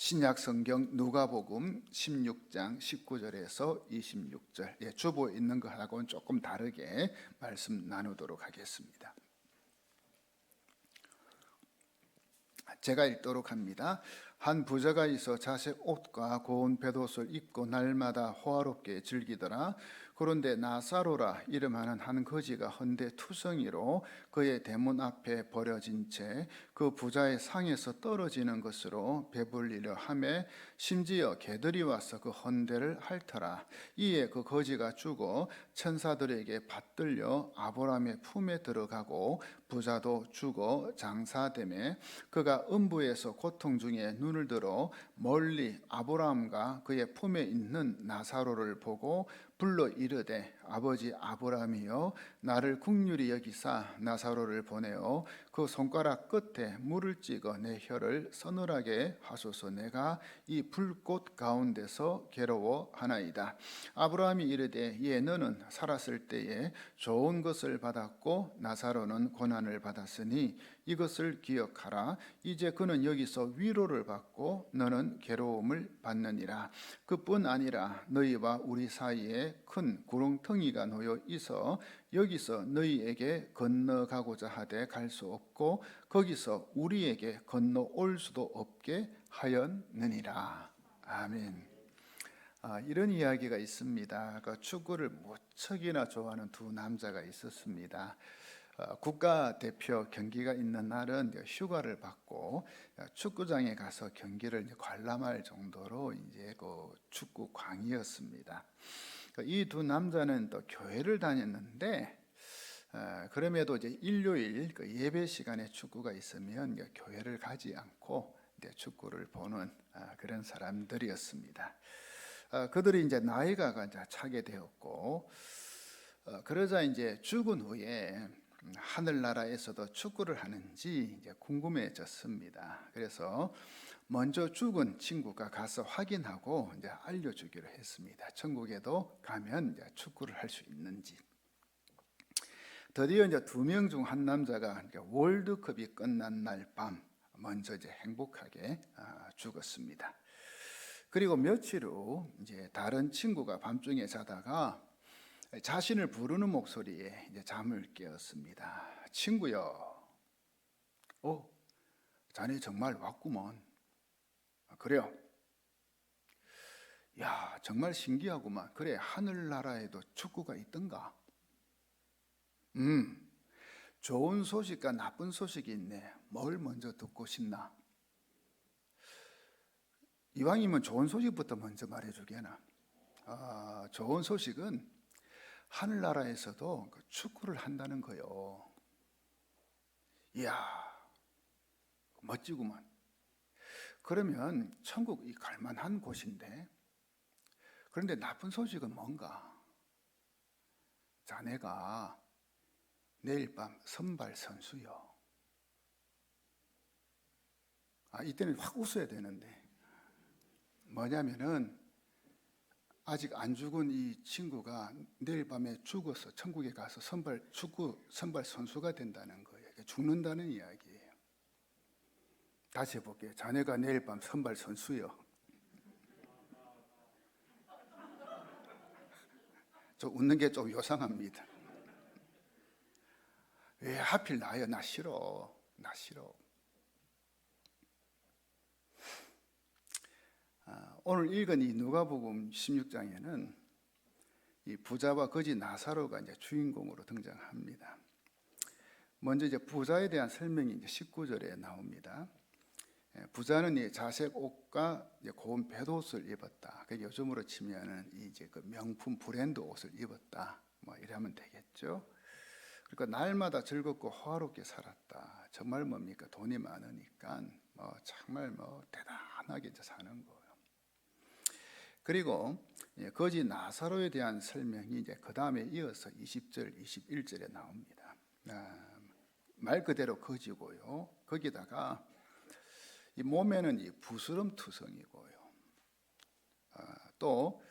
신약 성경 누가복음 16장 19절에서 26절, 주보에 있는 것하고는 조금 다르게 말씀 나누도록 하겠습니다. 제가 읽도록 합니다. 한 부자가 있어 자색 옷과 고운 겉옷을 입고 날마다 호화롭게 즐기더라. 그런데 나사로라 이름하는 한 거지가 헌데 투성이로 그의 대문 앞에 버려진 채 그 부자의 상에서 떨어지는 것으로 배불리려 하매 심지어 개들이 와서 그 헌데를 핥더라. 이에 그 거지가 죽어 천사들에게 받들려 아브라함의 품에 들어가고 부자도 죽어 장사되매 그가 음부에서 고통 중에 눈을 들어 멀리 아브라함과 그의 품에 있는 나사로를 보고 불러 이르되 아버지 아브라함이여 나를 긍휼히 여기사 나사로를 보내어 그 손가락 끝에 물을 찍어 내 혀를 서늘하게 하소서. 내가 이 불꽃 가운데서 괴로워하나이다. 아브라함이 이르되 예 너는 살았을 때에 좋은 것을 받았고 나사로는 고난을 받았으니 이것을 기억하라. 이제 그는 여기서 위로를 받고 너는 괴로움을 받느니라. 그뿐 아니라 너희와 우리 사이에 큰 구렁텅이가 놓여 있어 여기서 너희에게 건너가고자 하되 갈 수 없고 거기서 우리에게 건너올 수도 없게 하였느니라. 아멘. 이런 이야기가 있습니다. 축구를 무척이나 좋아하는 두 남자가 있었습니다. 국가대표 경기가 있는 날은 휴가를 받고 축구장에 가서 경기를 관람할 정도로 이제 그 축구광이었습니다. 이 두 남자는 또 교회를 다녔는데 그럼에도 이제 일요일 예배 시간에 축구가 있으면 교회를 가지 않고 축구를 보는 그런 사람들이었습니다. 그들이 이제 나이가 이제 차게 되었고 그러자 이제 죽은 후에 하늘나라에서도 축구를 하는지 이제 궁금해졌습니다. 그래서 먼저 죽은 친구가 가서 확인하고 이제 알려주기로 했습니다. 천국에도 가면 이제 축구를 할 수 있는지. 드디어 이제 두 명 중 한 남자가 월드컵이 끝난 날 밤 먼저 이제 행복하게 죽었습니다. 그리고 며칠 후 이제 다른 친구가 밤중에 자다가 자신을 부르는 목소리에 이제 잠을 깨었습니다. 친구여, 자네 정말 왔구먼. 그래요? 야, 정말 신기하구만. 그래, 하늘나라에도 축구가 있던가? 좋은 소식과 나쁜 소식이 있네. 뭘 먼저 듣고 싶나? 이왕이면 좋은 소식부터 먼저 말해주게나. 좋은 소식은 하늘나라에서도 축구를 한다는 거요. 이야, 멋지구만. 그러면 천국이 갈만한 곳인데, 그런데 나쁜 소식은 뭔가? 자네가 내일 밤 선발 선수요. 이때는 확 웃어야 되는데 뭐냐면은 아직 안 죽은 이 친구가 내일 밤에 죽어서 천국에 가서 축구 선발 선수가 된다는 거예요. 죽는다는 이야기예요. 다시 해볼게요. 자네가 내일 밤 선발 선수요. 저 웃는 게 좀 요상합니다. 왜 하필 나요? 나 싫어. 나 싫어. 오늘 읽은 이 누가복음 16장에는 이 부자와 거지 나사로가 이제 주인공으로 등장합니다. 먼저 이제 부자에 대한 설명이 이제 19절에 나옵니다. 부자는 이 자색 옷과 고운 겉옷을 입었다. 그 요즘으로 치면은 이제 그 명품 브랜드 옷을 입었다. 뭐 이러면 되겠죠. 그러니까 날마다 즐겁고 호화롭게 살았다. 정말 뭡니까? 돈이 많으니까 정말 대단하게 이제 사는 거예요. 그리고 거지 나사로에 대한 설명이 이제 그 다음에 이어서 20절, 21절에 나옵니다. 말 그대로 거지고요. 거기다가 이 몸에는 이 부스럼투성이고요. 또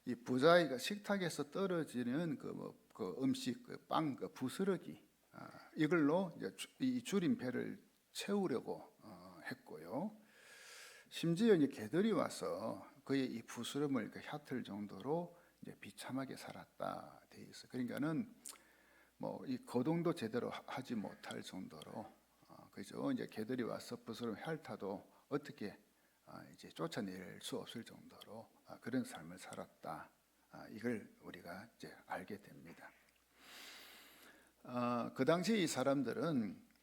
이 부자가 식탁에서 떨어지는 그 음식, 그 빵, 그 부스러기 이걸로 이제 이 줄인 배를 채우려고 했고요. 심지어 이제 개들이 와서 그의 이 부스럼을 얕을 정도로 이제 비참하게 살았다 돼 있어. 그러니까는 뭐 이 거동도 제대로 하지 못할 정도로 그죠. 이제 개들이 와서 부스럼 핥아도 어떻게 이제 쫓아낼 수 없을 정도로 그런 삶을 살았다. 이걸 우리가 이제 알게 됩니다. 그 당시 이 사람들은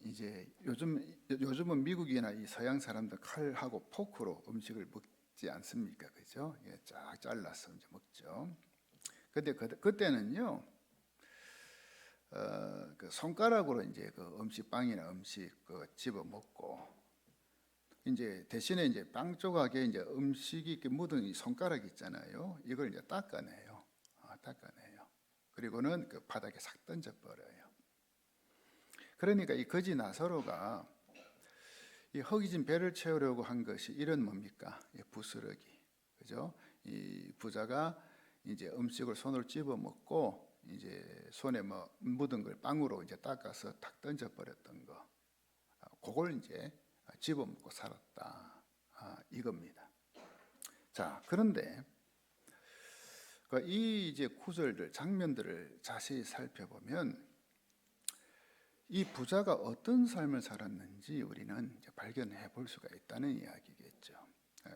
이제 요즘은 미국이나 이 서양 사람들 칼하고 포크로 음식을 먹지 않습니까, 그죠? 예, 쫙 잘라서 이제 먹죠. 근데 그때는요, 그 손가락으로 이제 그 음식빵이나 음식 집어 먹고, 이제 대신에 이제 빵 조각에 이제 음식이 이렇게 묻은 이 손가락 있잖아요. 이걸 이제 닦아내요. 닦아내요. 그리고는 그 바닥에 싹 던져 버려요. 그러니까 이 거지 나사로가 이 허기진 배를 채우려고 한 것이 이런 뭡니까? 부스러기, 그죠? 이 부자가 이제 음식을 손으로 집어 먹고 이제 손에 뭐 묻은 걸 빵으로 이제 닦아서 탁 던져 버렸던 거, 그걸 이제 집어 먹고 살았다. 이겁니다. 자, 그런데 이 이제 구절들 장면들을 자세히 살펴보면 이 부자가 어떤 삶을 살았는지 우리는 이제 발견해 볼 수가 있다는 이야기겠죠.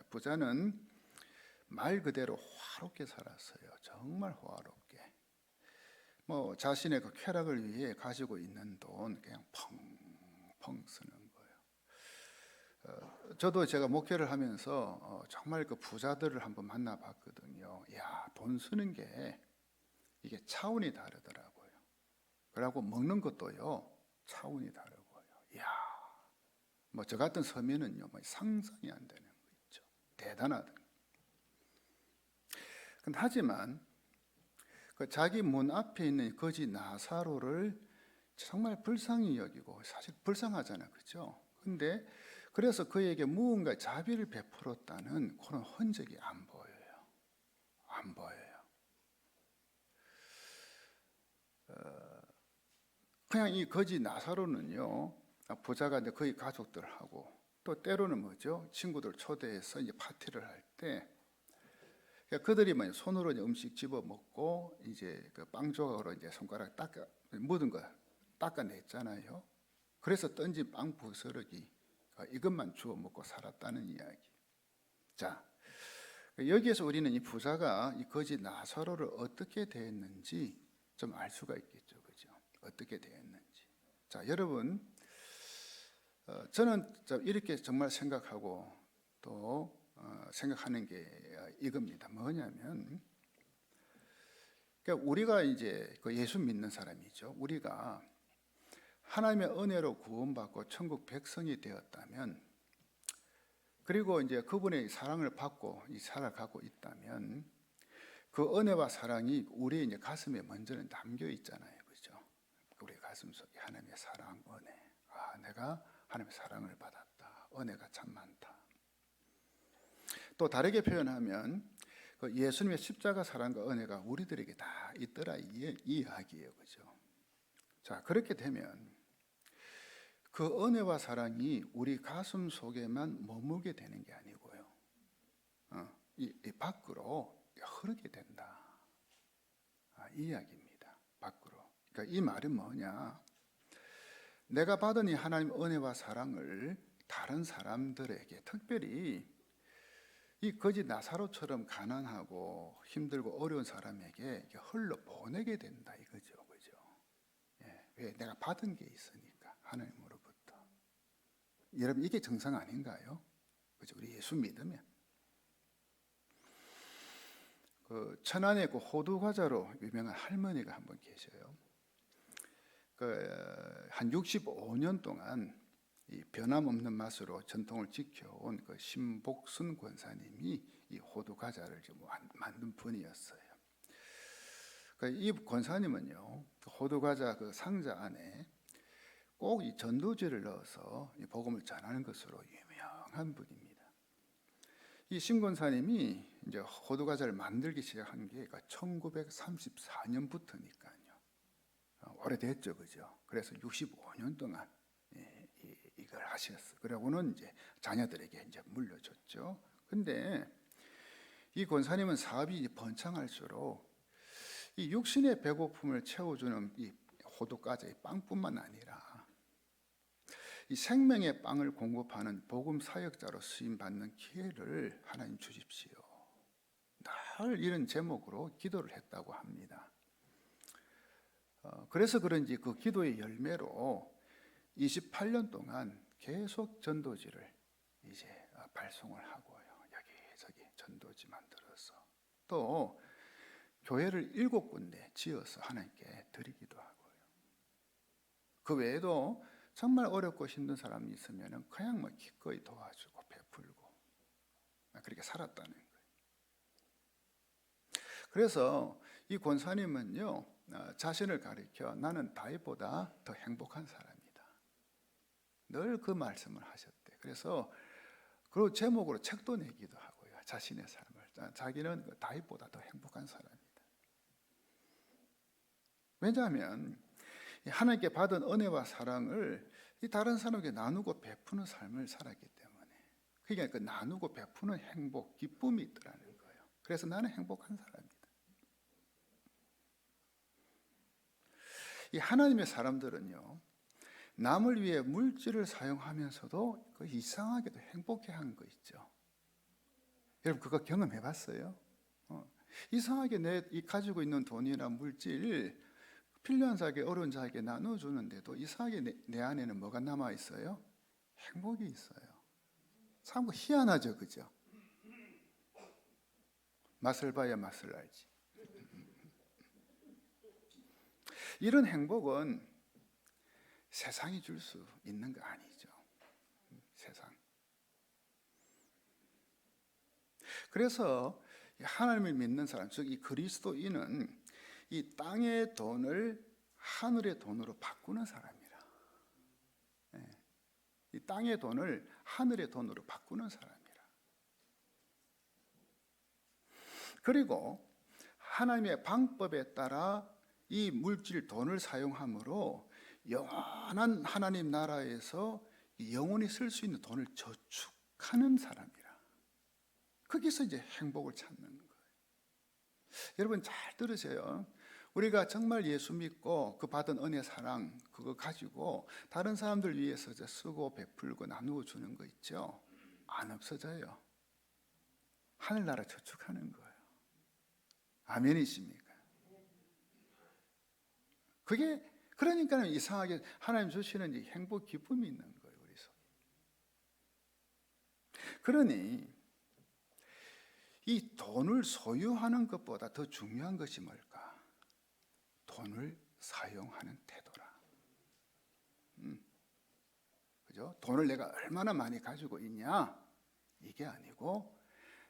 부자는 말 그대로 화롭게 살았어요. 정말 화롭게. 뭐 자신의 그 쾌락을 위해 가지고 있는 돈 그냥 펑펑 쓰는 거예요. 저도 제가 목회를 하면서 정말 그 부자들을 한번 만나봤거든요. 야, 돈 쓰는 게 이게 차원이 다르더라고요. 그리고 먹는 것도요. 차원이 다르고요. 이야, 뭐 저 같은 서민은요, 뭐 상상이 안 되는 거 있죠. 대단하다. 근데 하지만 그 자기 문 앞에 있는 거지 나사로를 정말 불쌍히 여기고, 사실 불쌍하잖아요, 그렇죠? 근데 그래서 그에게 무언가 자비를 베풀었다는 그런 흔적이 안 보여요. 안 보여요. 그냥 이 거지 나사로는요, 부자가 이제 거의 가족들하고 또 때로는 뭐죠, 친구들 초대해서 이제 파티를 할 때 그들이 뭐 손으로 이제 음식 집어 먹고 이제 그 빵 조각으로 이제 손가락 묻은 거 닦아냈잖아요. 그래서 던진 빵 부스러기 이것만 주워 먹고 살았다는 이야기. 자, 여기에서 우리는 이 부자가 이 거지 나사로를 어떻게 대했는지 좀 알 수가 있겠죠, 그죠? 어떻게 대했는지. 자, 여러분, 저는 이렇게 정말 생각하고 또 생각하는 게 이겁니다. 뭐냐면, 그러니까 우리가 이제 그 예수 믿는 사람이죠. 우리가 하나님의 은혜로 구원받고 천국 백성이 되었다면, 그리고 이제 그분의 사랑을 받고 살아가고 있다면, 그 은혜와 사랑이 우리의 이제 가슴에 먼저는 담겨 있잖아요, 그죠? 우리 가슴 속에 하나님의 사랑, 은혜. 내가 하나님의 사랑을 받았다. 은혜가 참 많다. 또 다르게 표현하면 그 예수님의 십자가 사랑과 은혜가 우리들에게 다 있더라 이 이야기예요, 그죠? 자, 그렇게 되면 그 은혜와 사랑이 우리 가슴 속에만 머물게 되는 게 아니고요, 이 밖으로 흐르게 된다. 이 이야기입니다. 밖으로. 그러니까 이 말은 뭐냐? 내가 받은 이 하나님 은혜와 사랑을 다른 사람들에게, 특별히 이 거지 나사로처럼 가난하고 힘들고 어려운 사람에게 흘러 보내게 된다 이거죠, 그죠? 예, 왜? 내가 받은 게 있으니까 하나님으로부터. 여러분, 이게 정상 아닌가요? 그죠? 우리 예수 믿으면. 그 천안에 그 호두 과자로 유명한 할머니가 한 분 계셔요. 한 65년 동안 이 변함없는 맛으로 전통을 지켜온 그 신복순 권사님이 이 호두 과자를 만든 분이었어요. 이 권사님은요, 그 호두 과자 그 상자 안에 꼭 이 전도지를 넣어서 이 복음을 전하는 것으로 유명한 분입니다. 이 신권사님이 이제 호두 과자를 만들기 시작한 게 1934년부터니까요. 오래됐죠, 그죠? 그래서 65년 동안 이걸 하셨어요. 그러고는 이제 자녀들에게 이제 물려줬죠. 근데 이 권사님은 사업이 번창할수록 이 육신의 배고픔을 채워주는 이 호두과자, 빵뿐만 아니라 이 생명의 빵을 공급하는 복음 사역자로 쓰임 받는 기회를 하나님 주십시오. 늘 이런 제목으로 기도를 했다고 합니다. 그래서 그런지 그 기도의 열매로 28년 동안 계속 전도지를 이제 발송을 하고요. 여기저기 전도지 만들어서 또 교회를 7군데 지어서 하나님께 드리기도 하고요. 그 외에도 정말 어렵고 힘든 사람이 있으면 그냥 뭐 기꺼이 도와주고 베풀고 그렇게 살았다는 거예요. 그래서 이 권사님은요, 자신을 가리켜 나는 다윗보다 더 행복한 사람이다. 늘 그 말씀을 하셨대. 그래서 그 제목으로 책도 내기도 하고요. 자신의 삶을. 자기는 다윗보다 더 행복한 사람이다. 왜냐하면 하나님께 받은 은혜와 사랑을 다른 사람에게 나누고 베푸는 삶을 살았기 때문에, 그러니까 그 나누고 베푸는 행복, 기쁨이 있더라는 거예요. 그래서 나는 행복한 사람이다. 이 하나님의 사람들은요, 남을 위해 물질을 사용하면서도 그 이상하게도 행복해하는 거 있죠. 여러분 그거 경험해봤어요? 이상하게 내 가지고 있는 돈이나 물질 필요한 자에게, 어려운 자에게 나눠주는데도 이상하게 내 안에는 뭐가 남아 있어요? 행복이 있어요. 참 희한하죠, 그죠? 맛을 봐야 맛을 알지. 이런 행복은 세상이 줄 수 있는 거 아니죠. 세상. 그래서 하나님을 믿는 사람, 즉 이 그리스도인은 이 땅의 돈을 하늘의 돈으로 바꾸는 사람이라. 이 땅의 돈을 하늘의 돈으로 바꾸는 사람이라. 그리고 하나님의 방법에 따라 이 물질 돈을 사용함으로 영원한 하나님 나라에서 영원히 쓸 수 있는 돈을 저축하는 사람이라. 거기서 이제 행복을 찾는 거예요. 여러분 잘 들으세요. 우리가 정말 예수 믿고 그 받은 은혜 사랑 그거 가지고 다른 사람들 위해서 쓰고 베풀고 나누어 주는 거 있죠. 안 없어져요. 하늘나라 저축하는 거예요. 아멘이십니까? 그게 그러니까 이상하게 하나님 주시는 이 행복 기쁨이 있는 거예요, 우리 속에. 그러니 이 돈을 소유하는 것보다 더 중요한 것이 뭘까? 돈을 사용하는 태도라. 그죠? 돈을 내가 얼마나 많이 가지고 있냐? 이게 아니고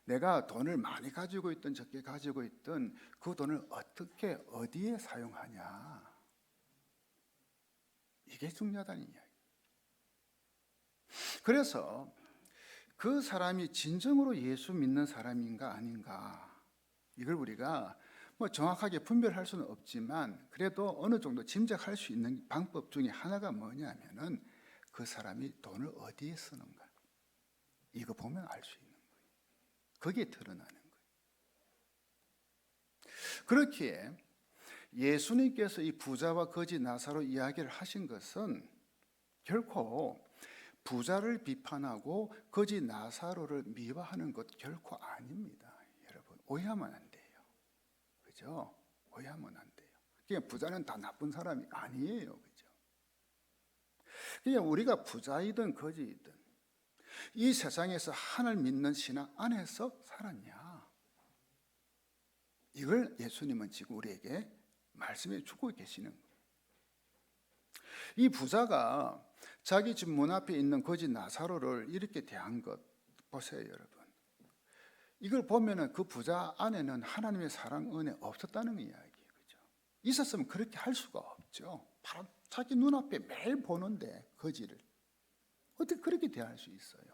내가 돈을 많이 가지고 있든 적게 가지고 있든 그 돈을 어떻게 어디에 사용하냐? 이게 중요하다는 이야기. 그래서 그 사람이 진정으로 예수 믿는 사람인가 아닌가, 이걸 우리가 뭐 정확하게 분별할 수는 없지만 그래도 어느 정도 짐작할 수 있는 방법 중에 하나가 뭐냐면은 그 사람이 돈을 어디에 쓰는가, 이거 보면 알 수 있는 거예요. 거기에 드러나는 거예요. 그렇기에 예수님께서 이 부자와 거지 나사로 이야기를 하신 것은 결코 부자를 비판하고 거지 나사로를 미화하는 것 결코 아닙니다. 여러분 오해하면 안 돼요. 그죠? 오해하면 안 돼요. 그냥 부자는 다 나쁜 사람이 아니에요. 그죠? 그냥 우리가 부자이든 거지이든 이 세상에서 하나님 믿는 신앙 안에서 살았냐, 이걸 예수님은 지금 우리에게 말씀해 주고 계시는 거예요. 이 부자가 자기 집 문 앞에 있는 거지 나사로를 이렇게 대한 것 보세요, 여러분. 이걸 보면은 그 부자 안에는 하나님의 사랑 은혜 없었다는 이야기예요. 그죠? 있었으면 그렇게 할 수가 없죠. 바로 자기 눈앞에 매일 보는데 거지를 어떻게 그렇게 대할 수 있어요?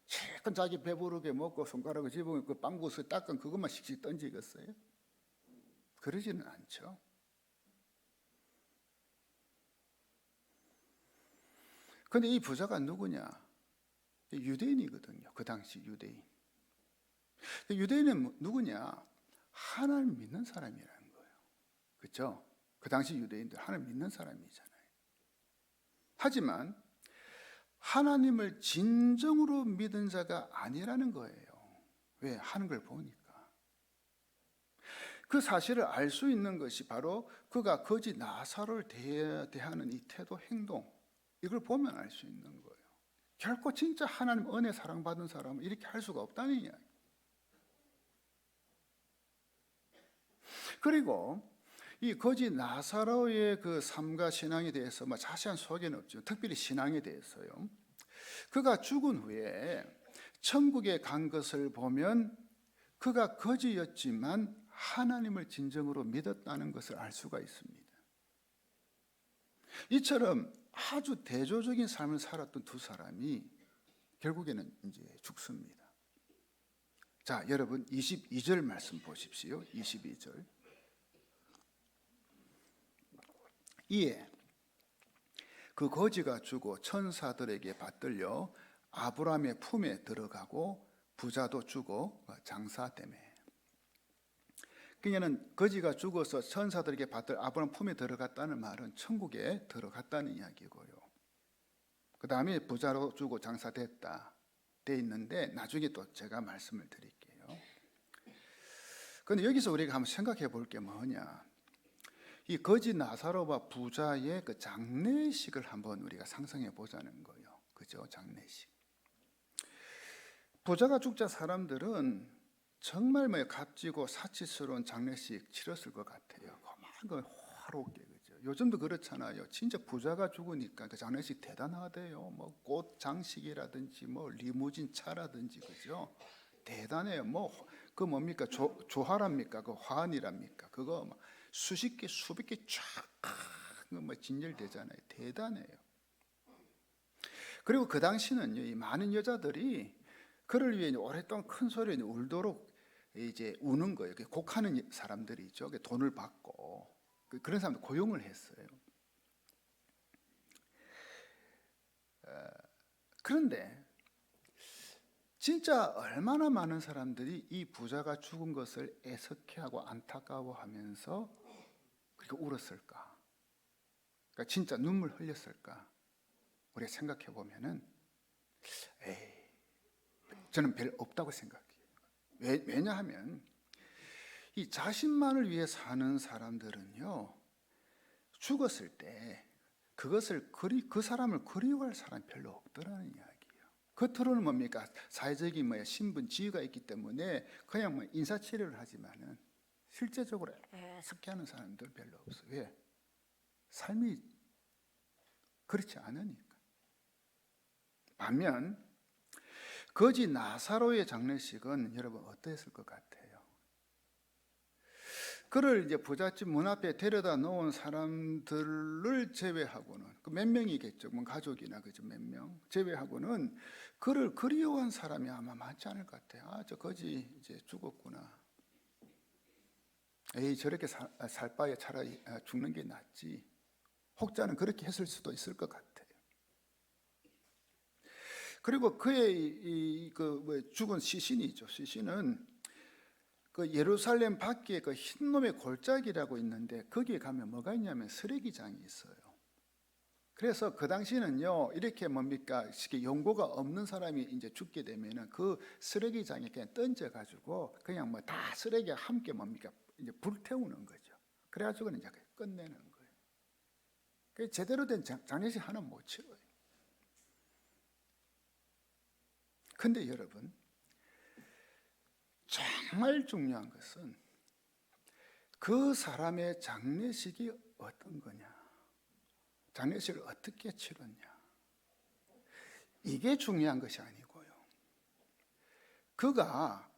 실컷 자기 배부르게 먹고 손가락을 집으면 그 빵구스 닦은 그것만 씩씩 던지겠어요? 그러지는 않죠. 근데 이 부자가 누구냐? 유대인이거든요. 그 당시 유대인. 유대인은 누구냐? 하나님 믿는 사람이라는 거예요. 그렇죠? 그 당시 유대인들 하나님 믿는 사람이잖아요. 하지만 하나님을 진정으로 믿은 자가 아니라는 거예요. 왜? 하는 걸 보니까. 그 사실을 알 수 있는 것이 바로 그가 거지 나사로를 대하는 이 태도, 행동, 이걸 보면 알 수 있는 거예요. 결코 진짜 하나님 은혜 사랑받은 사람은 이렇게 할 수가 없다는 이야기. 그리고 이 거지 나사로의 그 삶과 신앙에 대해서 자세한 소개는 없죠. 특별히 신앙에 대해서요. 그가 죽은 후에 천국에 간 것을 보면 그가 거지였지만 하나님을 진정으로 믿었다는 것을 알 수가 있습니다. 이처럼 아주 대조적인 삶을 살았던 두 사람이 결국에는 이제 죽습니다. 자, 여러분 22절 말씀 보십시오. 22절. 이에 그 거지가 죽어 천사들에게 받들려 아브라함의 품에 들어가고 부자도 죽어 장사되매. 그녀는 거지가 죽어서 천사들에게 받들 아브라함 품에 들어갔다는 말은 천국에 들어갔다는 이야기고요. 그 다음에 부자로 죽어 장사됐다 돼 있는데 나중에 또 제가 말씀을 드릴게요. 그런데 여기서 우리가 한번 생각해 볼 게 뭐냐? 이 거지 나사로와 부자의 그 장례식을 한번 우리가 상상해 보자는 거예요. 그죠? 장례식. 부자가 죽자 사람들은 정말 값지고 사치스러운 장례식 치렀을 것 같아요. 그만 화롭게, 그죠? 요즘도 그렇잖아요. 진짜 부자가 죽으니까 그 장례식 대단하대요. 꽃 장식이라든지 리무진 차라든지, 그죠? 대단해요. 그 뭡니까? 조화랍니까? 그 화환이랍니까? 그거 수십 개, 수백 개 쫙 진열되잖아요. 대단해요. 그리고 그 당시는 이 많은 여자들이 그를 위해 오랫동안 큰 소리로 울도록 이제 우는 거예요. 곡하는 사람들이 있죠. 돈을 받고 그런 사람들 고용을 했어요. 그런데 진짜 얼마나 많은 사람들이 이 부자가 죽은 것을 애석해하고 안타까워하면서 그렇게 울었을까? 그러니까 진짜 눈물 흘렸을까? 우리가 생각해 보면은 저는 별 없다고 생각해요. 왜냐하면 이 자신만을 위해 사는 사람들은요, 죽었을 때 그것을 그 사람을 그리워할 사람이 별로 없더라는 이야기예요. 겉으로는 뭡니까? 사회적인 신분, 지위가 있기 때문에 그냥 인사치레를 하지만은 실제적으로 애석해하는 사람들 별로 없어요. 왜? 삶이 그렇지 않으니까. 반면 거지 나사로의 장례식은 여러분 어땠을 것 같아요? 그를 이제 부잣집 문 앞에 데려다 놓은 사람들을 제외하고는 그 몇 명이겠죠. 가족이나 그죠 몇 명 제외하고는 그를 그리워한 사람이 아마 많지 않을 것 같아요. 저 거지 이제 죽었구나. 저렇게 살 바에 차라리 죽는 게 낫지. 혹자는 그렇게 했을 수도 있을 것 같아요. 그리고 그의 죽은 시신이죠. 시신은 그 예루살렘 밖에 그 흰놈의 골짜기라고 있는데 거기에 가면 뭐가 있냐면 쓰레기장이 있어요. 그래서 그 당시는요 이렇게 쉽게 연고가 없는 사람이 이제 죽게 되면은 그 쓰레기장에 그냥 던져 가지고 그냥 다 쓰레기와 함께 이제 불태우는 거죠. 그래가지고 이제 끝내는 거예요. 그 제대로 된 장례식 하나 못 치러요. 근데 여러분, 정말 중요한 것은 그 사람의 장례식이 어떤 거냐, 장례식을 어떻게 치렀냐, 이게 중요한 것이 아니고요. 그가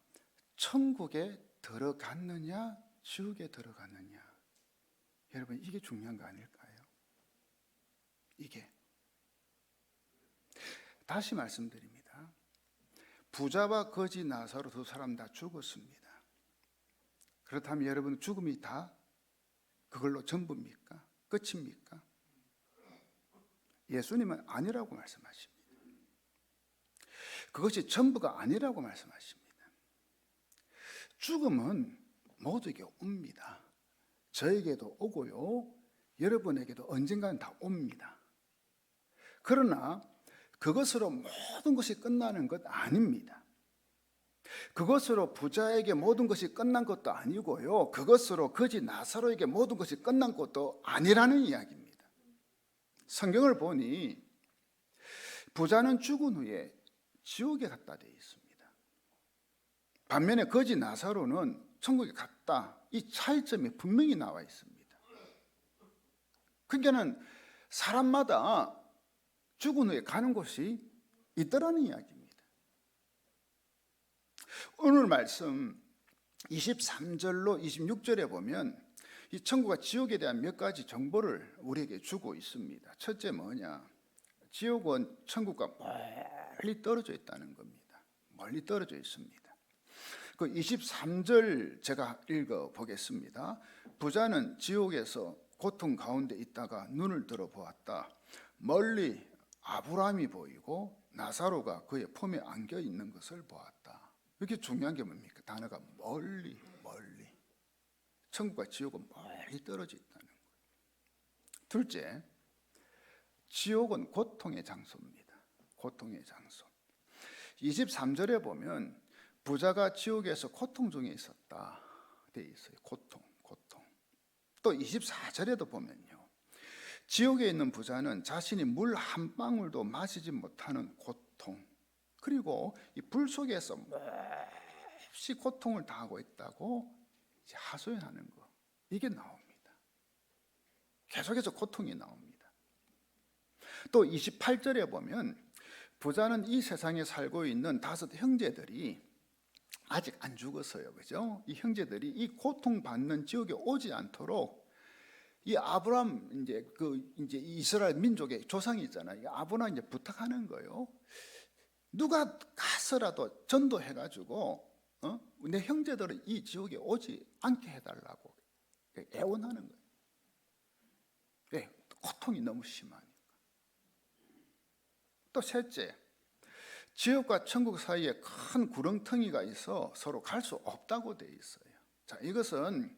천국에 들어갔느냐, 지옥에 들어갔느냐, 여러분 이게 중요한 거 아닐까요? 이게 다시 말씀드립니다. 부자와 거지 나사로 두 사람 다 죽었습니다. 그렇다면 여러분 죽음이 다 그걸로 전부입니까? 끝입니까? 예수님은 아니라고 말씀하십니다. 그것이 전부가 아니라고 말씀하십니다. 죽음은 모두에게 옵니다. 저에게도 오고요, 여러분에게도 언젠가는 다 옵니다. 그러나 그것으로 모든 것이 끝나는 것 아닙니다. 그것으로 부자에게 모든 것이 끝난 것도 아니고요, 그것으로 거지 나사로에게 모든 것이 끝난 것도 아니라는 이야기입니다. 성경을 보니 부자는 죽은 후에 지옥에 갔다 되어 있습니다. 반면에 거지 나사로는 천국에 갔다, 이 차이점이 분명히 나와 있습니다. 그러니까는 사람마다 죽은 후에 가는 곳이 있더라는 이야기입니다. 오늘 말씀 23절로 26절에 보면 이 천국과 지옥에 대한 몇 가지 정보를 우리에게 주고 있습니다. 첫째 뭐냐? 지옥은 천국과 멀리 떨어져 있다는 겁니다. 멀리 떨어져 있습니다. 그 23절 제가 읽어 보겠습니다. 부자는 지옥에서 고통 가운데 있다가 눈을 들어 보았다. 멀리 아브라함이 보이고 나사로가 그의 품에 안겨 있는 것을 보았다. 이렇게 중요한 게 뭡니까? 단어가 멀리, 멀리. 천국과 지옥은 멀리 떨어져 있다는 거예요. 둘째, 지옥은 고통의 장소입니다. 고통의 장소. 23절에 보면 부자가 지옥에서 고통 중에 있었다 돼 있어요. 고통. 또 24절에도 보면요, 지옥에 있는 부자는 자신이 물 한 방울도 마시지 못하는 고통, 그리고 이 불 속에서 몹시 고통을 당하고 있다고 하소연하는 거, 이게 나옵니다. 계속해서 고통이 나옵니다. 또 28절에 보면 부자는 이 세상에 살고 있는 5 형제들이 아직 안 죽었어요, 그죠? 이 형제들이 이 고통받는 지옥에 오지 않도록 이 아브라함 이제 이스라엘 민족의 조상이 있잖아요. 이 아브라함 이제 부탁하는 거예요. 누가 가서라도 전도해가지고 내 형제들은 이 지옥에 오지 않게 해달라고 애원하는 거예요. 왜? 고통이 너무 심하니까. 또 셋째, 지옥과 천국 사이에 큰 구렁텅이가 있어 서로 갈 수 없다고 되어 있어요. 자, 이것은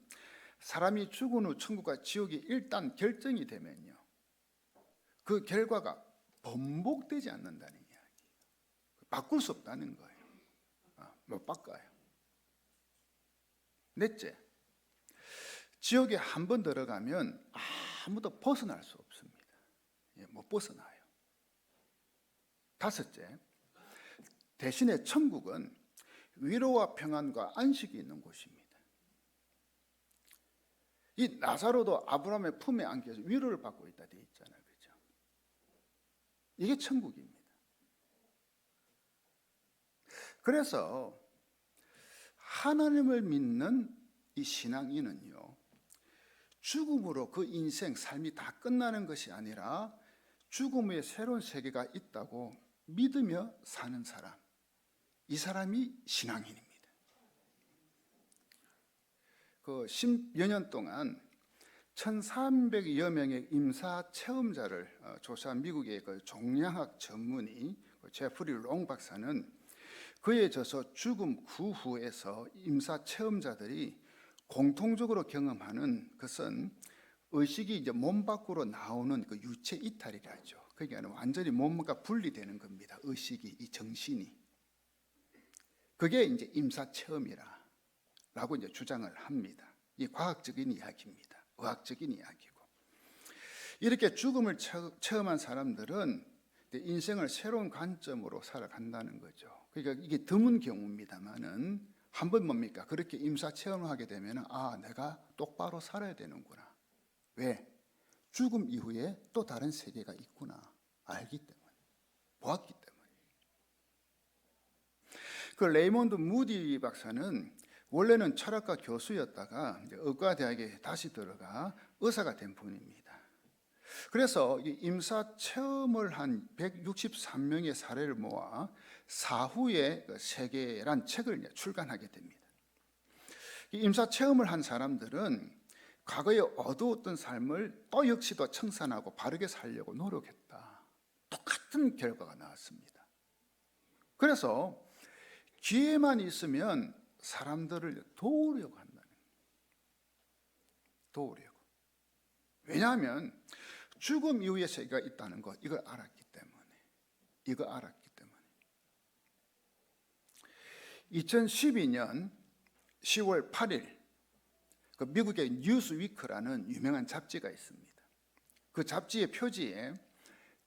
사람이 죽은 후 천국과 지옥이 일단 결정이 되면요, 그 결과가 번복되지 않는다는 이야기예요. 바꿀 수 없다는 거예요. 못 바꿔요. 넷째, 지옥에 한 번 들어가면 아무도 벗어날 수 없습니다. 못 벗어나요. 다섯째, 대신에 천국은 위로와 평안과 안식이 있는 곳입니다. 이 나사로도 아브라함의 품에 안겨서 위로를 받고 있다 되어 있잖아요, 그렇죠? 이게 천국입니다. 그래서 하나님을 믿는 이 신앙인은요, 죽음으로 그 인생 삶이 다 끝나는 것이 아니라 죽음 후에 새로운 세계가 있다고 믿으며 사는 사람, 이 사람이 신앙인입니다. 그 10여 년 동안 1,300여 명의 임사 체험자를 조사한 미국의 그 종양학 전문의 제프리 롱 박사는 그에 져서 죽음 그 후에서 임사 체험자들이 공통적으로 경험하는 것은 의식이 이제 몸 밖으로 나오는 그 유체 이탈이라죠. 그러니까 완전히 몸과 분리되는 겁니다. 의식이, 이 정신이. 그게 이제 임사 체험이라고 이제 주장을 합니다. 이 과학적인 이야기입니다. 의학적인 이야기고. 이렇게 죽음을 체험한 사람들은 인생을 새로운 관점으로 살아간다는 거죠. 그러니까 이게 드문 경우입니다만은 한 번 뭡니까? 그렇게 임사 체험을 하게 되면 내가 똑바로 살아야 되는구나. 왜? 죽음 이후에 또 다른 세계가 있구나. 알기 때문에, 보았기 때문에. 그 레이몬드 무디 박사는 원래는 철학과 교수였다가 의과대학에 다시 들어가 의사가 된 분입니다. 그래서 임사 체험을 한 163명의 사례를 모아 사후의 세계란 책을 출간하게 됩니다. 임사 체험을 한 사람들은 과거에 어두웠던 삶을 또 역시 더 청산하고 바르게 살려고 노력했다. 같은 결과가 나왔습니다. 그래서 기회만 있으면 사람들을 도우려고 한다는 거예요. 도우려고. 왜냐하면 죽음 이후의 세계가 있다는 것, 이걸 알았기 때문에. 2012년 10월 8일 그 미국의 뉴스위크라는 유명한 잡지가 있습니다. 그 잡지의 표지에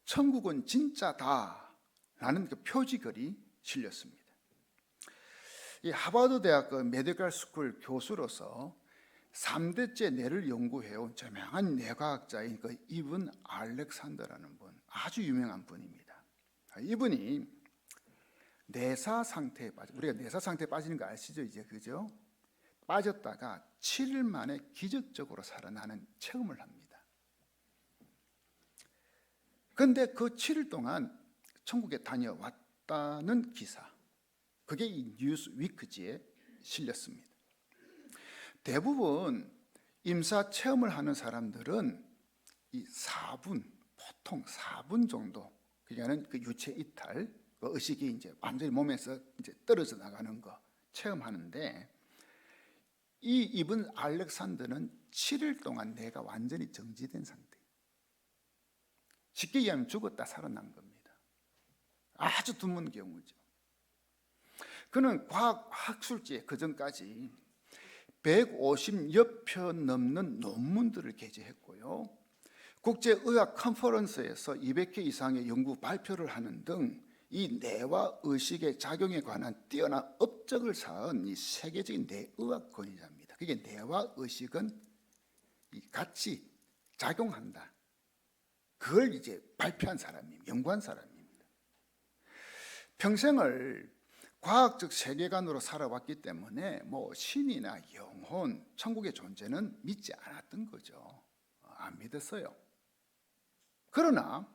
천국은 진짜다라는 그 표지글이 실렸습니다. 이 하버드 대학 그 메디컬 스쿨 교수로서 3대째 뇌를 연구해온 유명한 뇌과학자인 그 이븐 알렉산더라는 분, 아주 유명한 분입니다. 이분이 뇌사 상태에 빠져, 우리가 뇌사 상태에 빠지는 거 아시죠? 이제 그죠? 빠졌다가 7일 만에 기적적으로 살아나는 체험을 합니다. 그런데 그 7일 동안 천국에 다녀왔다는 기사, 그게 이 뉴스위크지에 실렸습니다. 대부분 임사 체험을 하는 사람들은 이 4분, 보통 4분 정도, 그러니까 그 유체 이탈, 그 의식이 이제 완전히 몸에서 이제 떨어져 나가는 거 체험하는데, 이 이분 알렉산더는 7일 동안 뇌가 완전히 정지된 상태. 쉽게 얘기하면 죽었다 살아난 겁니다. 아주 드문 경우죠. 그는 과학 학술지에 그 전까지 150여 편 넘는 논문들을 게재했고요. 국제의학 컨퍼런스에서 200회 이상의 연구 발표를 하는 등 이 뇌와 의식의 작용에 관한 뛰어난 업적을 쌓은 이 세계적인 뇌의학 권위자입니다. 그게 뇌와 의식은 같이 작용한다. 그걸 이제 발표한 사람입니다. 연구한 사람입니다. 평생을 과학적 세계관으로 살아왔기 때문에 뭐 신이나 영혼, 천국의 존재는 믿지 않았던 거죠. 안 믿었어요. 그러나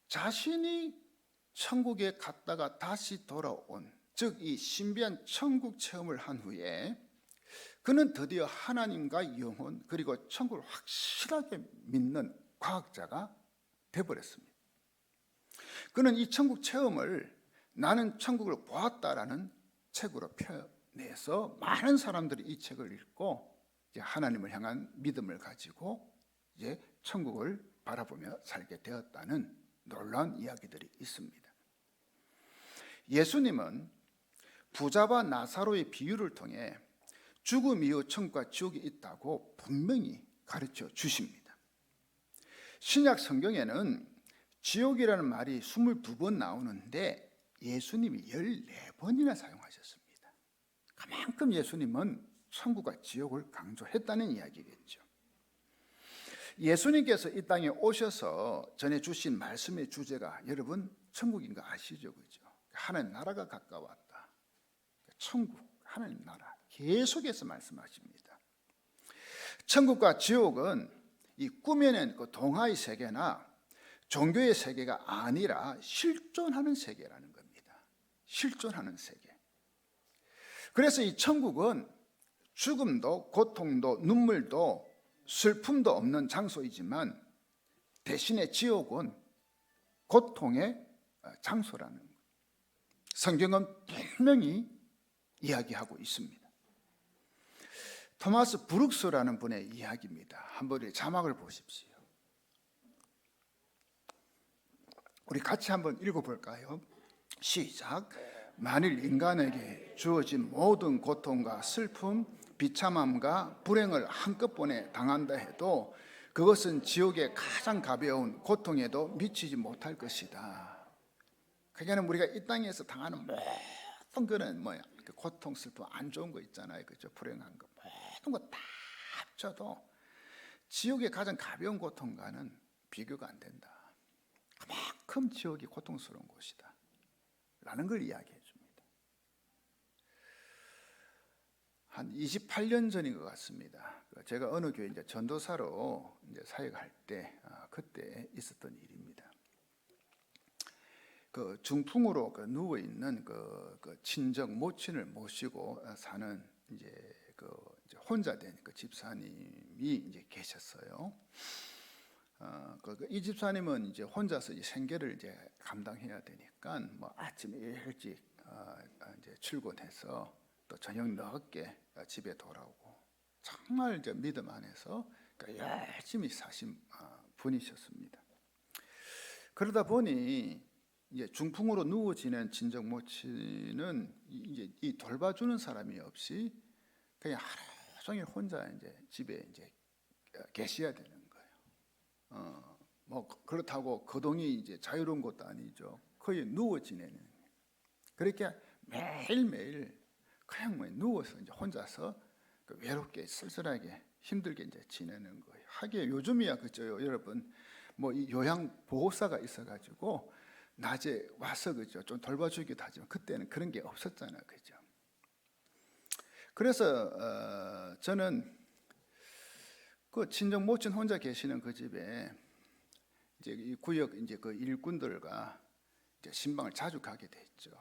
자신이 천국에 갔다가 다시 돌아온, 즉 이 신비한 천국 체험을 한 후에 그는 드디어 하나님과 영혼 그리고 천국을 확실하게 믿는 과학자가 되어버렸습니다. 그는 이 천국 체험을 나는 천국을 보았다라는 책으로 표현해서 많은 사람들이 이 책을 읽고 이제 하나님을 향한 믿음을 가지고 이제 천국을 바라보며 살게 되었다는 놀라운 이야기들이 있습니다. 예수님은 부자와 나사로의 비유를 통해 죽음 이후 천국과 지옥이 있다고 분명히 가르쳐 주십니다. 신약 성경에는 지옥이라는 말이 22번 나오는데 예수님이 14번이나 사용하셨습니다. 그만큼 예수님은 천국과 지옥을 강조했다는 이야기겠죠. 예수님께서 이 땅에 오셔서 전해주신 말씀의 주제가 여러분 천국인 거 아시죠? 그죠? 하나님 나라가 가까웠다. 천국, 하나님 나라 계속해서 말씀하십니다. 천국과 지옥은 이 꾸며낸 그 동화의 세계나 종교의 세계가 아니라 실존하는 세계라는 겁니다. 실존하는 세계. 그래서 이 천국은 죽음도 고통도 눈물도 슬픔도 없는 장소이지만 대신에 지옥은 고통의 장소라는 거예요. 성경은 분명히 이야기하고 있습니다. 토마스 브룩스라는 분의 이야기입니다. 한번 자막을 보십시오. 우리 같이 한번 읽어볼까요? 시작. 만일 인간에게 주어진 모든 고통과 슬픔, 비참함과 불행을 한꺼번에 당한다 해도 그것은 지옥의 가장 가벼운 고통에도 미치지 못할 것이다. 그러니까 우리가 이 땅에서 당하는 모든 거는 뭐야? 그 고통, 슬픔, 안 좋은 거 있잖아요, 그죠? 불행한 거 모든 거 다 합쳐도 지옥의 가장 가벼운 고통과는 비교가 안 된다. 그만큼 지옥이 고통스러운 곳이다 라는 걸 이야기해 줍니다. 한 28년 전인 것 같습니다. 제가 어느 교회 이제 전도사로 이제 사역할 때 그때 있었던 일입니다. 그 중풍으로 누워 있는 그 친정 모친을 모시고 사는 이제 혼자 된 그 집사님이 이제 계셨어요. 이 집사님은 이제 혼자서 이 생계를 이제 감당해야 되니까 뭐 아침에 일찍 이제 출근해서 또 저녁 늦게 집에 돌아오고 정말 이제 믿음 안에서 그러니까 열심히 사신 분이셨습니다. 그러다 보니 이제 중풍으로 누워 지낸 친정 모친은 이제 이 돌봐주는 사람이 없이 그냥 하루 종일 혼자 이제 집에 이제 계셔야 되는 거예요. 뭐 그렇다고 거동이 이제 자유로운 것도 아니죠. 거의 누워 지내는. 그렇게 매일매일 그냥 뭐 누워서 이제 혼자서 외롭게 쓸쓸하게 힘들게 이제 지내는 거예요. 하기에 요즘이야 그죠, 여러분. 뭐 이 요양 보호사가 있어가지고 낮에 와서 그죠 좀 돌봐주기도 하지만 그때는 그런 게 없었잖아요, 그죠. 그래서 저는 그 친정 모친 혼자 계시는 그 집에 이제 이 구역 이제 그 일꾼들과 이제 신방을 자주 가게 됐죠.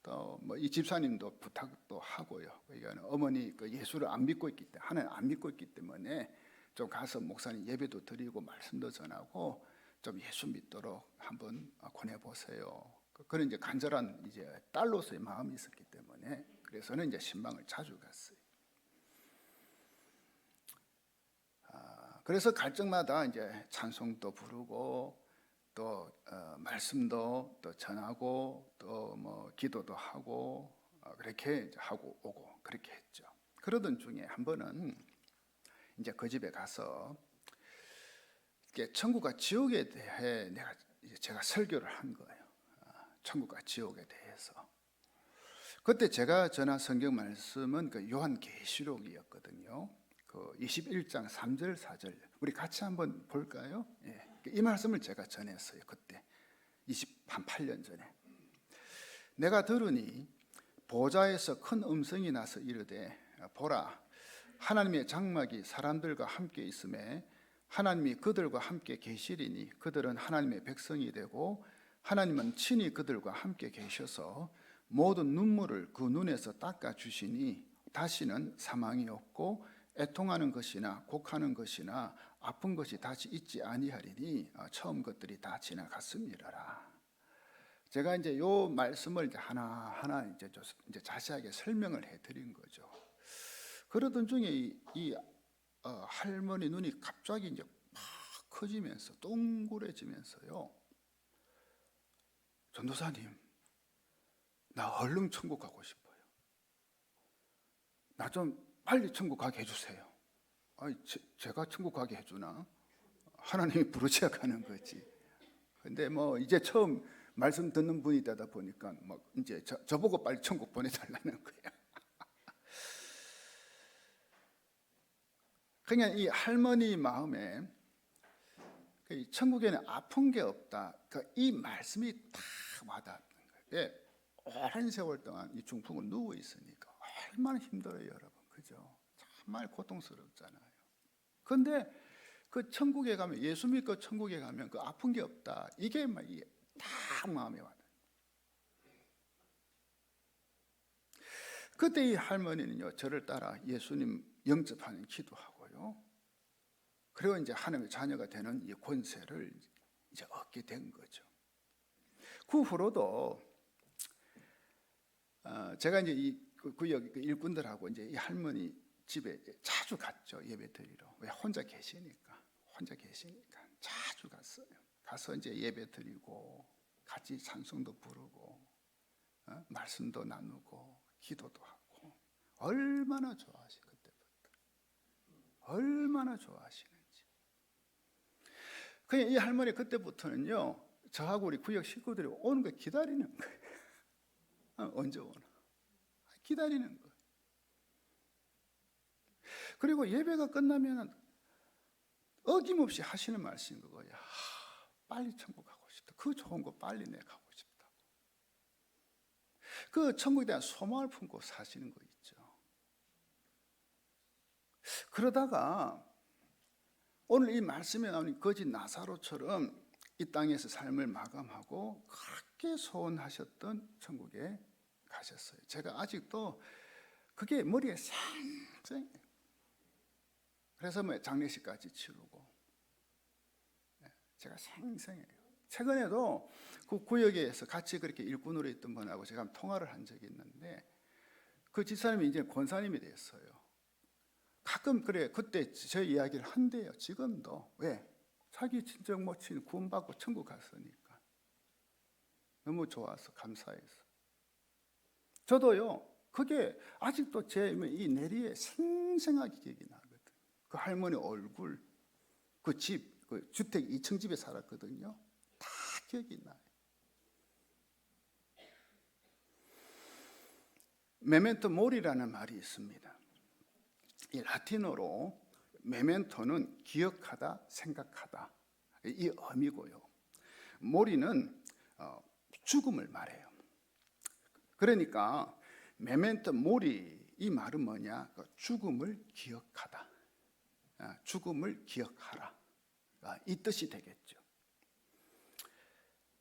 또 뭐 이 집사님도 부탁도 하고요. 그러니까 어머니 그 예수를 안 믿고 있기 때문에 하나님 안 믿고 있기 때문에 좀 가서 목사님 예배도 드리고 말씀도 전하고 좀 예수 믿도록 한번 권해 보세요. 그런 이제 간절한 이제 딸로서의 마음이 있었기 때문에 그래서는 이제 신방을 자주 갔어요. 그래서 갈 적마다 이제 찬송도 부르고 또 말씀도 또 전하고 또 뭐 기도도 하고 그렇게 이제 하고 오고 그렇게 했죠. 그러던 중에 한 번은 이제 그 집에 가서 천국과 지옥에 대해 제가 설교를 한 거예요. 천국과 지옥에 대해서. 그때 제가 전한 성경 말씀은 그 요한계시록이었거든요. 그 21장 3절 4절 우리 같이 한번 볼까요? 예. 이 말씀을 제가 전했어요. 그때 28년 전에. 내가 들으니 보좌에서 큰 음성이 나서 이르되 보라 하나님의 장막이 사람들과 함께 있음에 하나님이 그들과 함께 계시리니 그들은 하나님의 백성이 되고 하나님은 친히 그들과 함께 계셔서 모든 눈물을 그 눈에서 닦아 주시니 다시는 사망이 없고 애통하는 것이나 곡하는 것이나 아픈 것이 다시 있지 아니하리니 처음 것들이 다 지나갔음이라라. 제가 이제 요 말씀을 이제 하나하나 이제 자세하게 설명을 해드린 거죠. 그러던 중에 이 할머니 눈이 갑자기 이제 막 커지면서 동그래지면서요. 전도사님, 나 얼른 천국 가고 싶어요. 나 좀 빨리 천국 가게 해주세요. 아니, 제가 천국 가게 해주나? 하나님이 부르셔야 가는 거지. 근데 뭐 이제 처음 말씀 듣는 분이 되다 보니까 막 이제 저보고 빨리 천국 보내달라는 거야. 그냥 이 할머니 마음에 천국에는 아픈 게 없다. 이 말씀이 딱 와닿았던 거예요. 오랜 세월 동안 이 중풍을 누워 있으니까 얼마나 힘들어요, 여러분. 그죠? 정말 고통스럽잖아요. 그런데 그 천국에 가면 예수 믿고 천국에 가면 그 아픈 게 없다. 이게 막 딱 마음에 와닿아요. 그때 이 할머니는요, 저를 따라 예수님 영접하는 기도하고요. 그리고 이제 하나님의 자녀가 되는 이 권세를 이제 얻게 된 거죠. 그 후로도 제가 이제 이 구역 일꾼들하고 이제 이 할머니 집에 자주 갔죠. 예배 드리러. 왜 혼자 계시니까 자주 갔어요. 가서 이제 예배 드리고 같이 찬송도 부르고 말씀도 나누고 기도도 하고 얼마나 좋아하시 그때부터 얼마나 좋아하시는지. 그냥 이 할머니 그때부터는요 저하고 우리 구역 식구들이 오는 거 기다리는 거예요. 언제 오나 기다리는 거예요. 그리고 예배가 끝나면 어김없이 하시는 말씀인 거예요. 빨리 천국 가고 싶다. 그 좋은 거 빨리 내 가고 싶다. 그 천국에 대한 소망을 품고 사시는 거 있죠. 그러다가 오늘 이 말씀에 나오는 거지 나사로처럼 이 땅에서 삶을 마감하고 그렇게 소원하셨던 천국에 가셨어요. 제가 아직도 그게 머리에 생생해요. 그래서 뭐 장례식까지 치르고 제가 생생해요. 최근에도 그 구역에서 같이 그렇게 일꾼으로 있던 분하고 제가 통화를 한 적이 있는데 그 집사님이 이제 권사님이 됐어요. 가끔 그래 그때 저 이야기를 한대요. 지금도. 왜? 자기 친정 모친 구원받고 천국 갔으니까 너무 좋아서 감사해서. 저도요. 그게 아직도 제 이 내리에 생생하게 기억이 나거든. 그 할머니 얼굴, 그 집, 그 주택 2층 집에 살았거든요. 다 기억이 나요. 메멘토 모리라는 말이 있습니다. 이 라틴어로 메멘토는 기억하다, 생각하다 이 의미고요. 모리는 죽음을 말해요. 그러니까 메멘토 모리 이 말은 뭐냐? 죽음을 기억하다, 죽음을 기억하라 이 뜻이 되겠죠.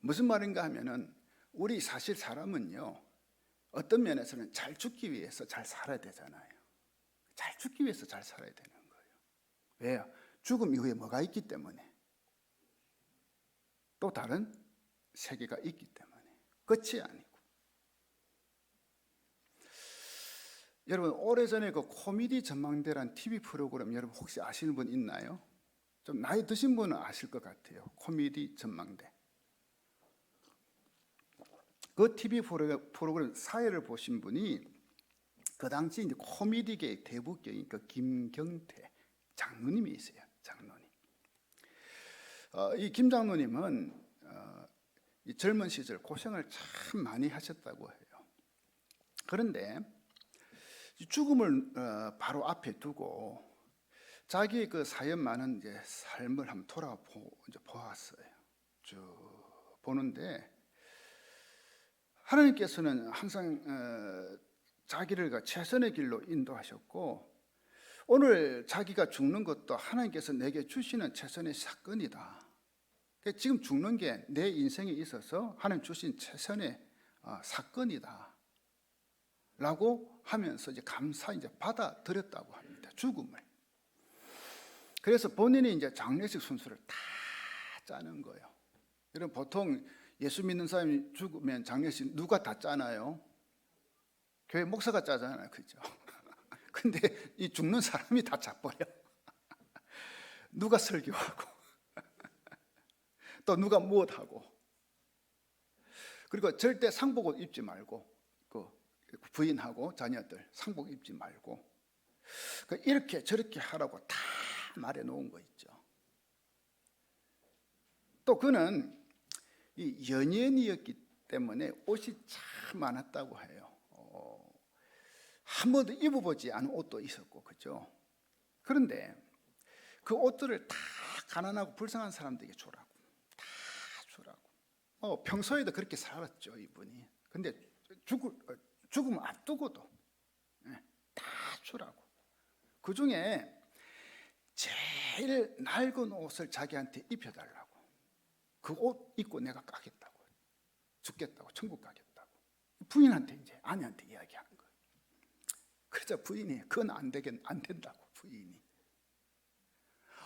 무슨 말인가 하면은 우리 사실 사람은요 어떤 면에서는 잘 죽기 위해서 잘 살아야 되잖아요. 잘 죽기 위해서 잘 살아야 되는 거예요. 왜요? 죽음 이후에 뭐가 있기 때문에, 또 다른 세계가 있기 때문에. 끝이 아니고. 여러분 오래전에 그 코미디 전망대란 TV 프로그램 여러분 혹시 아시는 분 있나요? 좀 나이 드신 분은 아실 것 같아요. 코미디 전망대. 그 TV 프로그램 사회를 보신 분이 그 당시 이제 코미디계의 대부격인 그 김경태 장로님이 있어요. 장로님. 이 김 장로님은 이 젊은 시절 고생을 참 많이 하셨다고 해요. 그런데 죽음을 바로 앞에 두고 자기의 그 사연 많은 이제 삶을 한번 돌아보았어요. 쭉 보는데 하나님께서는 항상 자기를 최선의 길로 인도하셨고 오늘 자기가 죽는 것도 하나님께서 내게 주시는 최선의 사건이다. 지금 죽는 게 내 인생에 있어서 하나님 주신 최선의 사건이다. 라고 하면서 이제 이제 받아들였다고 합니다. 죽음을. 그래서 본인이 이제 장례식 순서를 다 짜는 거예요. 여러분 보통 예수 믿는 사람이 죽으면 장례식 누가 다 짜나요? 교회 목사가 짜잖아요. 그죠? 근데 이 죽는 사람이 다 짜버려. 누가 설교하고 또 누가 무엇하고. 그리고 절대 상복옷 입지 말고 그 부인하고 자녀들 상복 입지 말고 이렇게 저렇게 하라고 다 말해 놓은 거 있죠. 또 그는 이 연예인이었기 때문에 옷이 참 많았다고 해요. 한 번도 입어보지 않은 옷도 있었고, 그죠? 그런데 그 옷들을 다 가난하고 불쌍한 사람들에게 주라고, 다 주라고. 평소에도 그렇게 살았죠, 이분이. 근데 죽음 앞두고도 다 주라고. 그 중에 제일 낡은 옷을 자기한테 입혀달라고. 그 옷 입고 내가 가겠다고, 죽겠다고, 천국 가겠다고. 부인한테 이제 아내한테 이야기하는 거예요. 그러자 부인이 그건 안 된다고. 부인이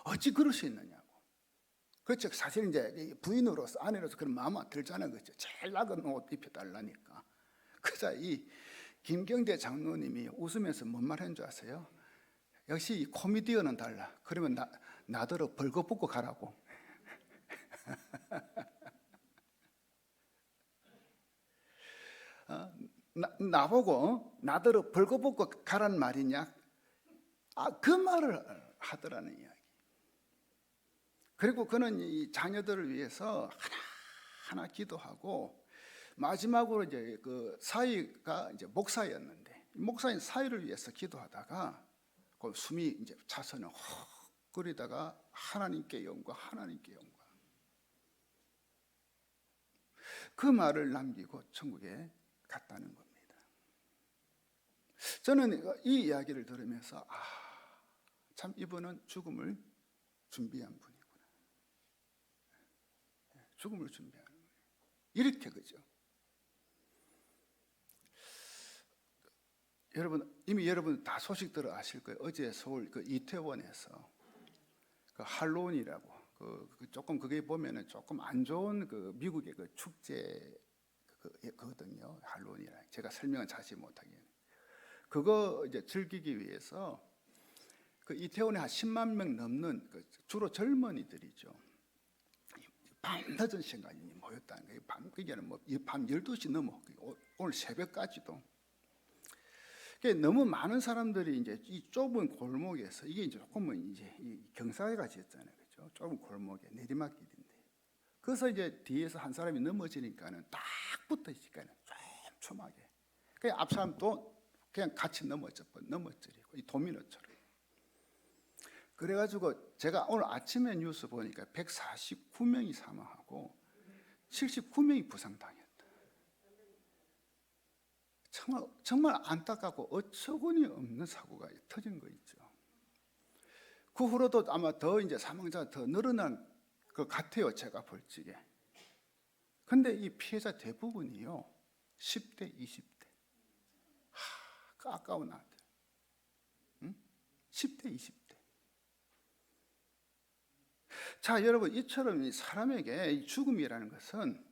어찌 그럴 수 있느냐고. 그렇죠. 사실 이제 부인으로서 아내로서 그런 마음은 들잖아요. 그렇죠. 제일 낡은 옷 입혀달라니까. 그러자 이 김경대 장로님이 웃으면서 뭔 말 했는 줄 아세요? 역시 이 코미디언은 달라. 그러면 나더러 벌거벗고 가라고. 나보고 나더러 벌거벗고 가라는 말이냐? 그 말을 하더라는 이야기. 그리고 그는 이 자녀들을 위해서 하나하나 기도하고 마지막으로 이제 그 사위가 이제 목사였는데 목사인 사위를 위해서 기도하다가 그 숨이 이제 차서는 헉 끓이다가 하나님께 영광, 하나님께 영광. 그 말을 남기고 천국에 갔다는 겁니다. 저는 이 이야기를 들으면서 참 이분은 죽음을 준비한 분이구나. 죽음을 준비하는 거예요. 이렇게 그죠. 이미 여러분 다 소식 들어 아실 거예요. 어제 서울 그 이태원에서 그 할로윈이라고 조금 그게 보면은 조금 안 좋은 그 미국의 그 축제 그거든요. 할로윈이라 제가 설명은 자세히 못하겠네요. 그거 이제 즐기기 위해서 그 이태원에 한 10만 명 넘는 주로 젊은이들이죠. 밤늦은 시간이 모였다는 거예요. 밤 12시 넘어 오늘 새벽까지도. 너무 많은 사람들이 이제 이 좁은 골목에서 이게 이제 조금은 이제 이 경사가 지었잖아요, 그렇죠? 좁은 골목에 내리막길인데 그래서 이제 뒤에서 한 사람이 넘어지니까는 딱 붙어 있으니까는 촘촘하게. 그냥 앞 사람도 그냥 같이 넘어뜨리고 이 도미노처럼. 그래가지고 제가 오늘 아침에 뉴스 보니까 149명이 사망하고 79명이 부상당했다. 정말 안타깝고 어처구니 없는 사고가 터진 거 있죠. 그 후로도 아마 더 이제 사망자가 더 늘어난 것 같아요, 제가 볼 적에. 근데 이 피해자 대부분이요 10대, 20대. 아까운 아들. 10대, 20대. 자, 여러분, 이처럼 이 사람에게 이 죽음이라는 것은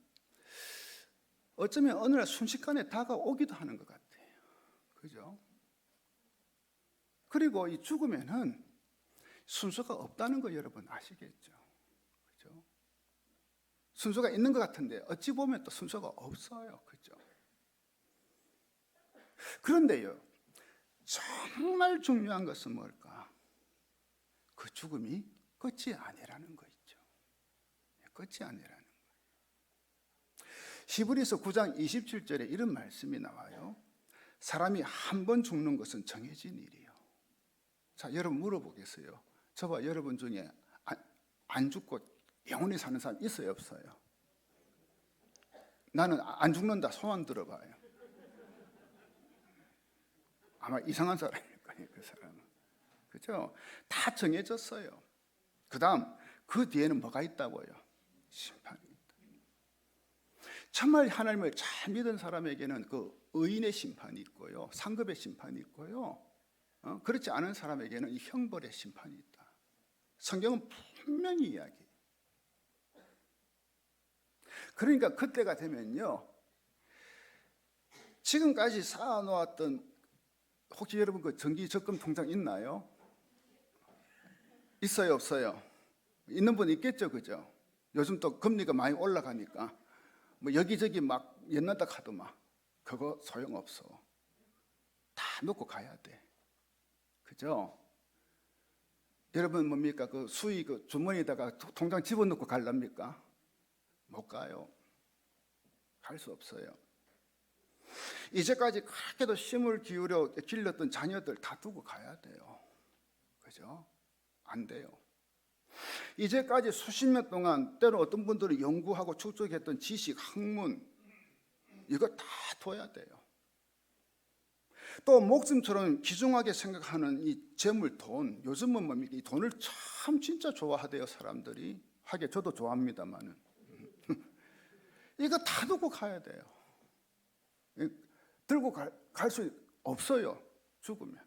어쩌면 어느 날 순식간에 다가오기도 하는 것 같아요. 그죠? 그리고 이 죽으면은 순서가 없다는 거 여러분 아시겠죠? 그죠? 순서가 있는 것 같은데 어찌 보면 또 순서가 없어요. 그죠? 그런데요, 정말 중요한 것은 뭘까? 그 죽음이 끝이 아니라는 거 있죠. 끝이 아니라는 거. 히브리서 9장 27절에 이런 말씀이 나와요. 사람이 한 번 죽는 것은 정해진 일이에요. 자, 여러분 물어보겠어요. 저와 여러분 중에 안 죽고 영원히 사는 사람 있어요, 없어요? 나는 안 죽는다 소원 들어봐요. 아마 이상한 사람일 거예요, 그 사람은. 그죠? 다 정해졌어요. 그 뒤에는 뭐가 있다고요? 심판이 있다. 정말 하나님을 잘 믿은 사람에게는 그 의인의 심판이 있고요, 상급의 심판이 있고요, 그렇지 않은 사람에게는 이 형벌의 심판이 있다. 성경은 분명히 이야기해요. 그러니까 그때가 되면요, 지금까지 쌓아놓았던, 혹시 여러분 그 정기 적금 통장 있나요? 있어요, 없어요? 있는 분 있겠죠, 그죠? 요즘 또 금리가 많이 올라가니까 뭐 여기저기 막 옛날다 카드 막 그거 소용없어. 다 놓고 가야 돼. 그죠? 여러분 뭡니까? 그 수익 그 주머니에다가 통장 집어넣고 갈랍니까? 못 가요. 갈 수 없어요. 이제까지 그렇게도 힘을 기울여 길렀던 자녀들 다 두고 가야 돼요. 그죠? 안 돼요. 이제까지 수십 년 동안 때로 어떤 분들이 연구하고 축적했던 지식, 학문 이거 다 둬야 돼요. 또 목숨처럼 귀중하게 생각하는 이 재물, 돈, 요즘은 뭡니까? 이 돈을 참 진짜 좋아하대요, 사람들이. 하게 저도 좋아합니다만은 이거 다 두고 가야 돼요. 들고 갈 수 없어요, 죽으면.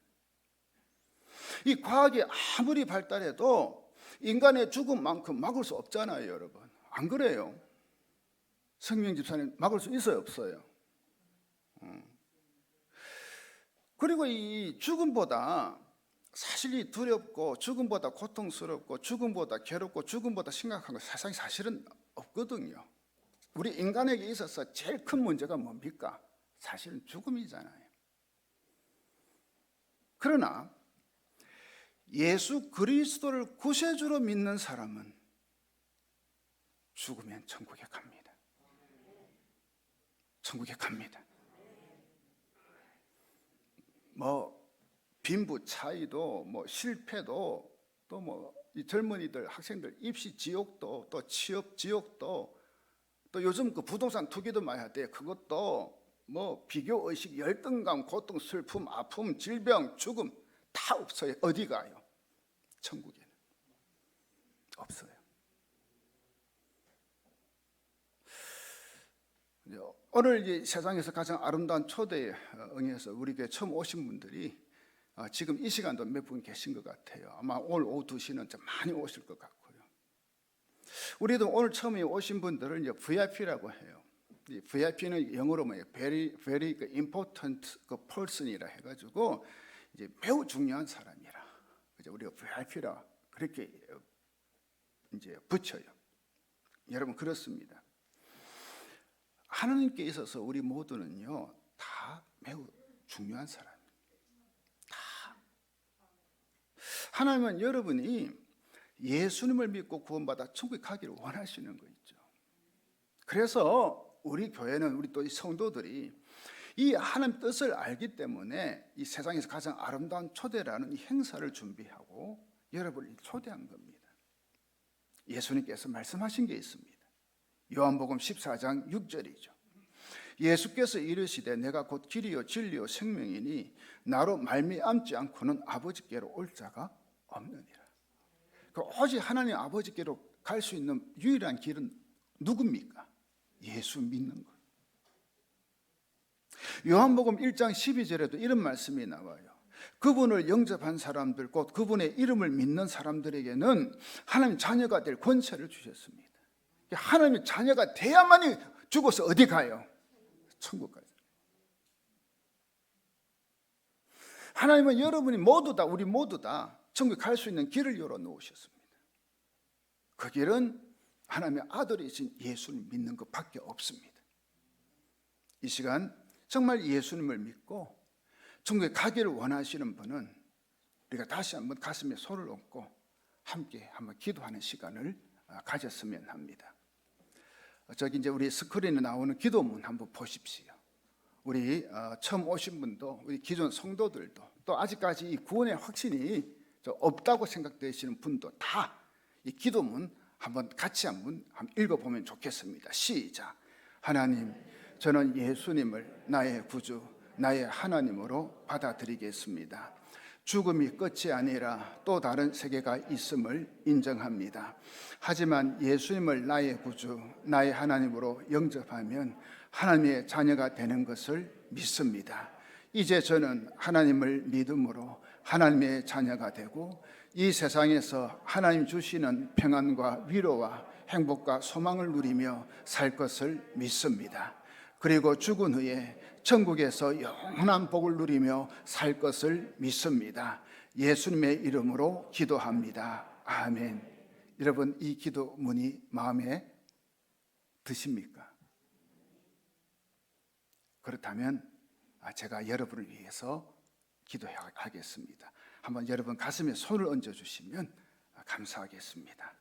이 과학이 아무리 발달해도 인간의 죽음만큼 막을 수 없잖아요, 여러분. 안 그래요? 성명 집사님 막을 수 있어요, 없어요? 그리고 이 죽음보다 사실이 두렵고 죽음보다 고통스럽고 죽음보다 괴롭고 죽음보다 심각한 건 세상에 사실은 없거든요. 우리 인간에게 있어서 제일 큰 문제가 뭡니까? 사실은 죽음이잖아요. 그러나 예수 그리스도를 구세주로 믿는 사람은 죽으면 천국에 갑니다. 천국에 갑니다. 뭐 빈부 차이도 뭐 실패도 또 뭐 이 젊은이들 학생들 입시 지옥도 또 취업 지옥도 또 요즘 그 부동산 투기도 많이 하대. 그것도 뭐 비교 의식, 열등감, 고통, 슬픔, 아픔, 질병, 죽음 다 없어요. 어디 가요? 천국에는 없어요. 오늘 이 세상에서 가장 아름다운 초대에 응해서 우리 교회 처음 오신 분들이 지금 이 시간도 몇 분 계신 것 같아요. 아마 오늘 오후 2시는 좀 많이 오실 것 같고요. 우리도 오늘 처음에 오신 분들을 이제 VIP라고 해요. 이 VIP는 영어로 뭐예요? Very important person이라 해가지고 이제 매우 중요한 사람이라. 그죠? 우리가 VIP라 그렇게 이제 붙여요. 여러분 그렇습니다. 하나님께 있어서 우리 모두는요 다 매우 중요한 사람입니다. 다. 하나님은 여러분이 예수님을 믿고 구원받아 천국에 가기를 원하시는 거 있죠. 그래서 우리 교회는 우리 또 이 성도들이 이 하나님 뜻을 알기 때문에 이 세상에서 가장 아름다운 초대라는 이 행사를 준비하고 여러분을 초대한 겁니다. 예수님께서 말씀하신 게 있습니다. 요한복음 14장 6절이죠. 예수께서 이르시되 내가 곧 길이요 진리요 생명이니 나로 말미암지 않고는 아버지께로 올 자가 없느니라. 오직 하나님 아버지께로 갈 수 있는 유일한 길은 누굽니까? 예수 믿는 것. 요한복음 1장 12절에도 이런 말씀이 나와요. 그분을 영접한 사람들 곧 그분의 이름을 믿는 사람들에게는 하나님 자녀가 될 권세를 주셨습니다. 하나님의 자녀가 돼야만이 죽어서 어디 가요? 천국 가요. 하나님은 여러분이 모두 다 우리 모두 다 천국에 갈 수 있는 길을 열어놓으셨습니다. 그 길은 하나님의 아들이신 예수를 믿는 것밖에 없습니다. 이 시간 정말 예수님을 믿고 천국에 가기를 원하시는 분은 우리가 다시 한번 가슴에 손을 얹고 함께 한번 기도하는 시간을 가졌으면 합니다. 저기 이제 우리 스크린에 나오는 기도문 한번 보십시오. 우리 처음 오신 분도 우리 기존 성도들도 또 아직까지 이 구원의 확신이 없다고 생각되시는 분도 다 이 기도문 한번 같이 한번 읽어보면 좋겠습니다. 시작. 하나님, 저는 예수님을 나의 구주, 나의 하나님으로 받아들이겠습니다. 죽음이 끝이 아니라 또 다른 세계가 있음을 인정합니다. 하지만 예수님을 나의 구주, 나의 하나님으로 영접하면 하나님의 자녀가 되는 것을 믿습니다. 이제 저는 하나님을 믿음으로 하나님의 자녀가 되고 이 세상에서 하나님 주시는 평안과 위로와 행복과 소망을 누리며 살 것을 믿습니다. 그리고 죽은 후에 천국에서 영원한 복을 누리며 살 것을 믿습니다. 예수님의 이름으로 기도합니다. 아멘. 여러분, 이 기도문이 마음에 드십니까? 그렇다면 제가 여러분을 위해서 기도하겠습니다. 한번 여러분 가슴에 손을 얹어 주시면 감사하겠습니다.